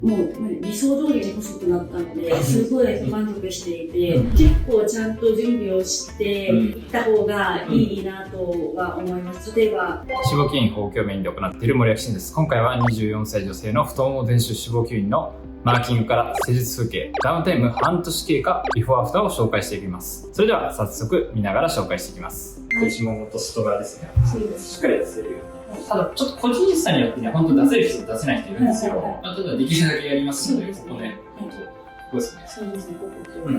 もう理想通りに細くなったのですごい満足していて、結構ちゃんと準備をしていった方がいいなとは思います。例えば脂肪吸引法をメインで行っている森脇真です。今回は24歳女性の太もも全周脂肪吸引のマーキングから施術風景、ダウンタイム半年経過、ビフォーアフターを紹介していきます。それでは早速見ながら紹介していきます。内ももと外側ですね。しっかり出せるように。ただちょっと個人差によってね、本当出せる人と出せない人いるんですよ。ただできるだけやりますので、ここね、ここですね。そうですね、ここ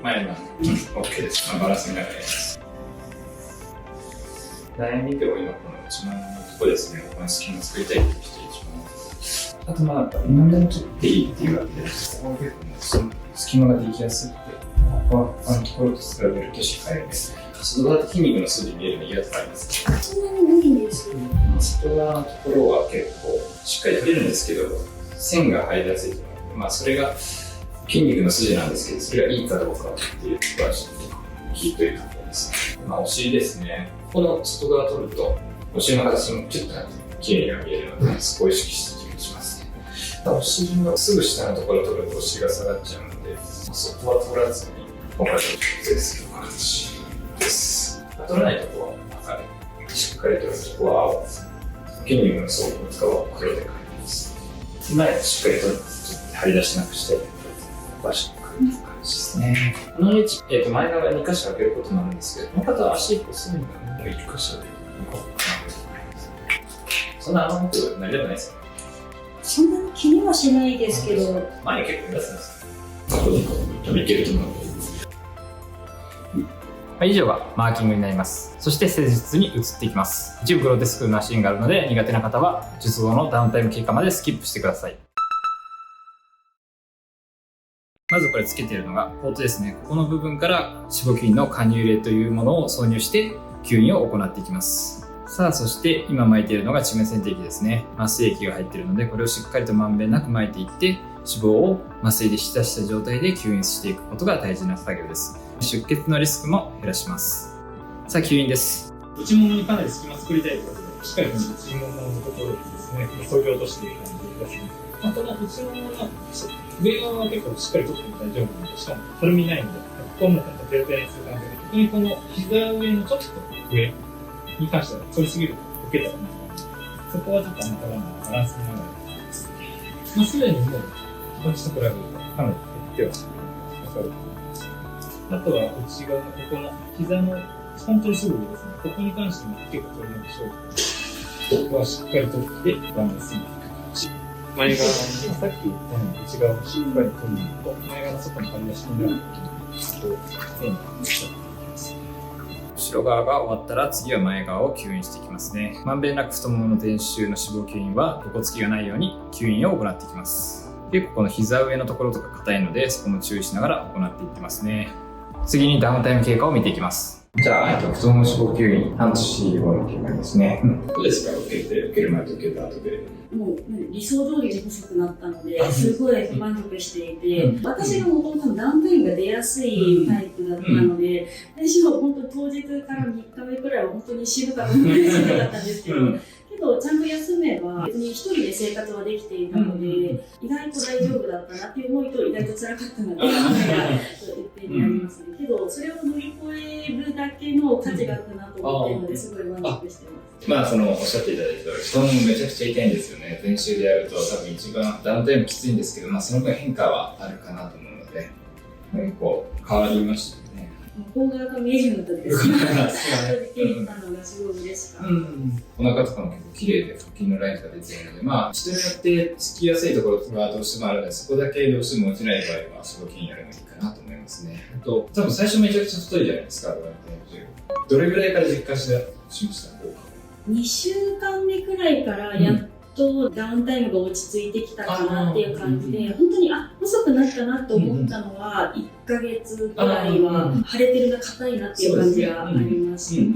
前の OK です。バランス見ながらやります。悩みでは今この内もものとこですね、ここに隙間作りたいっていう人一番。あとなんか何でも取っていいって言われてるんです。ここ結構ね、隙間ができやすくて、ここは他のところと比べるとしっかりです。外側って筋肉の筋見えるの嫌とかありますか？そんなに無理ですよね。外側のところは結構しっかり取れるんですけど、線が入りやすいと思うので、それが筋肉の筋なんですけど、それがいいかどうかっていうところはちょっとキーという感じですね。お尻ですね。この外側取ると、お尻の形もちょっと綺麗に見えるので、そこを意識して準備しますね。お尻のすぐ下のところを取るとお尻が下がっちゃうので、そこは取らずに、ここから調整する形です。取らないところは赤で、しっかり取るところは青。筋肉の層の使うは黒で書いてます。前をしっかり取って張り出しなくして、バシッとくる感じですね。この位置、前側2箇所開けることになるんですけど、この方は足1個すぐに1箇所で行こうかなと思います。そんな甘くなりたくないですよね。そんなに気にはしないですけど、前結構出すんですよ。ここで多分いけると思うので。以上がマーキングになります。そして施術に移っていきます。一部グロテスクなシーンがあるので、苦手な方は術後のダウンタイム経過までスキップしてください。まずこれつけているのがポートですね。ここの部分から脂肪吸引の加入例というものを挿入して吸引を行っていきます。さあ、そして今巻いているのが致命線滴ですね。麻酔液が入っているので、これをしっかりとまんべんなく巻いていって、脂肪を麻酔で浸した状態で吸引していくことが大事な作業です。出血のリスクも減らします。さあ、吸引です。内ももにかなり隙間作りたいということで、しっかりこの内もものところにですね、削ぎ落としていく感じですね。この内ももの上側は結構しっかり取っても大丈夫なので、しかもたるみないので、ここはもう本当にペラペラにする感じで、特にこの膝上のちょっと上に関しては、反りすぎると受けたらなので、そこはちょっとあなたがバランス見ながらですね。すでにもう、こっちと比べるとかなり減ってはわかると思います。あとは内側のここの膝の本当にすぐ上ですね。ここに関しても結構取りましょう。ここはしっかり取ってバランスにいく感じ。前側にさっき言ったように内側をしっかり取るのと、前側の外の張り出しになることを線にしていきます。後ろ側が終わったら次は前側を吸引していきますね。まんべんなく太ももの全周の脂肪吸引はどこつきがないように吸引を行っていきます。結構この膝上のところとか硬いので、そこも注意しながら行っていってますね。次にダウンタイム経過を見ていきます。じゃあ、太もも脂肪吸引半年後の経過ですね。どうですか？受ける前と受けた後で。もう理想通りに細くなったので、すごい満足していて、私がもともとダウンタイムが出やすいタイプだったので、最初は本当当日から3日目くらいは本当に死ぬかと思うぐらいしんどかったんですけど、けどちゃんと休めば別に一人で生活はできていたので、意外と大丈夫だったなっていう思いと、意外と辛かったなっていう思いが一定にありますね。けどそれを乗り越えるだけの価値があったなと思っているので、すごい満足してます。おっしゃっていただいた通り、太ももめちゃくちゃ痛いんですよね。全周でやると多分一番ダウンタイムきついんですけど、その分変化はあるかなと思うので、結構変わりましたね。向こう側が見えるようになったです。正直言ったのがすごい嬉しかった。お腹とかも結構綺麗で腹筋のラインが出ているので、人によってつきやすいところがどうしてもあるので、そこだけどうしても落ちない場合は脂肪筋やるのがいいかなと思いますね。あと、多分最初めちゃくちゃ太いじゃないですか、どれぐらいから実感しました？2週間目くらいからやっとダウンタイムが落ち着いてきたかなっていう感じで、本当に細くなったなと思ったのは1ヶ月くらいは腫れてるな、硬いなっていう感じがありまし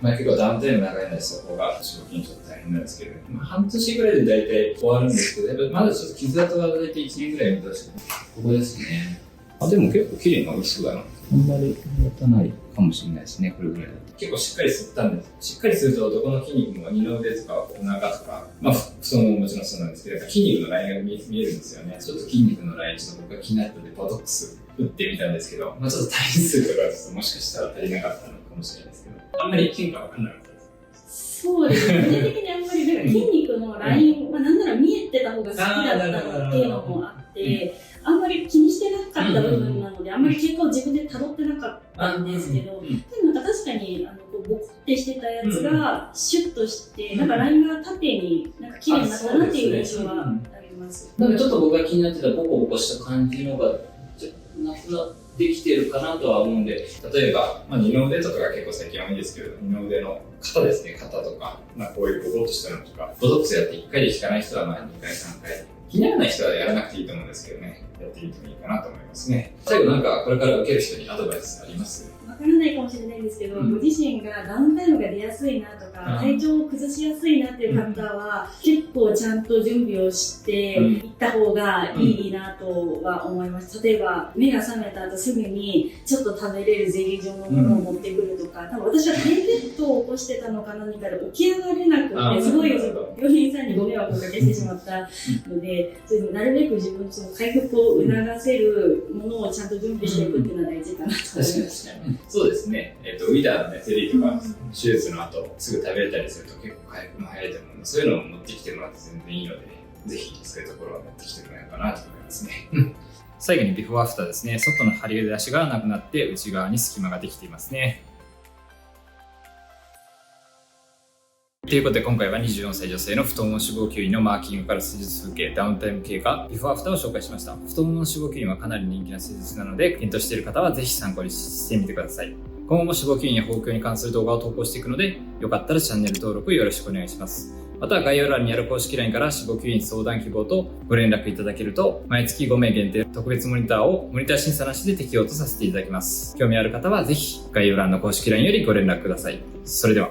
た。結構ダウンタイム長いのでそこが脂肪筋ちょっと大変なんですけど、半年ぐらいで大体終わるんですけど、まだちょっと傷跡が大体1年ぐらい見たし、ここですね。でも結構綺麗に治りそうだな。あんまり目立たないかもしれないですね、これぐらいだと。結構しっかり吸ったんです。しっかり吸うとどこの筋肉も二の腕とかお腹とか、まあ太もももちろんそうなんですけど、筋肉のラインが見えるんですよね。ちょっと筋肉のライン、ちょっと僕が気になったのでボトックス打ってみたんですけど、まあちょっと体数とかちょっともしかしたら足りなかったのかもしれないですけど、あんまり変化わかんなかったです。そうですね。個人的にあんまりなんか筋肉のライン、まあなんなら見えてた方が好きだったっていうのもあって、あんまり気にしてなかった部分なので、あんまり結構自分で辿ってなかったんですけど、でもなんか確かにこうボコってしてたやつがシュッとして、なんかラインが縦になんか綺麗になったなっていう印象はあります。なんかちょっと僕が気になってたボコボコした感じのがなくなってきてるかなとは思うんで、例えば、まあ、二の腕とかが結構最近多いんですけど、二の腕の肩ですね、肩とか、まあ、こういうボコッとしたのとか、ボトックスやって1回で効かない人はまあ2回、3回。気にならない人はやらなくていいと思うんですけどね、やってみてもいいかなと思いますね。最後なんかこれから受ける人にアドバイスあります？わからないかもしれないんですけど、ご自身がダウンタイムが出やすいなとか、体調を崩しやすいなっていう方は、結構ちゃんと準備をしていった方がいいなとは思います。例えば、目が覚めた後すぐにちょっと食べれるゼリー状のものを持ってくるとか、多分私は低血糖を起こしてたのか何かで起き上がれなくて、すごい病院さんにご迷惑をおかけしてしまったので、なるべく自分の回復を促せるものをちゃんと準備していくっていうのは大事かなと思います。そうですね。ウィダーのね、ゼリーとか、手術の後、すぐ食べれたりすると結構回復も早いと思うので、そういうのを持ってきてもらって全然いいので、ぜひそういうところは持ってきてもらえるかなと思いますね。最後にビフォーアフターですね。外の張り出しがなくなって内側に隙間ができていますね。ということで今回は24歳女性の太もも脂肪吸引のマーキングから施術風景、ダウンタイム経過、ビフォーアフターを紹介しました。太ももの脂肪吸引はかなり人気な施術なので、検討している方はぜひ参考にしてみてください。今後も脂肪吸引や包協に関する動画を投稿していくので、よかったらチャンネル登録よろしくお願いします。また概要欄にある公式 LINE から脂肪吸引相談希望とご連絡いただけると、毎月5名限定特別モニターをモニター審査なしで適用とさせていただきます。興味ある方はぜひ概要欄の公式 LINE よりご連絡ください。それでは。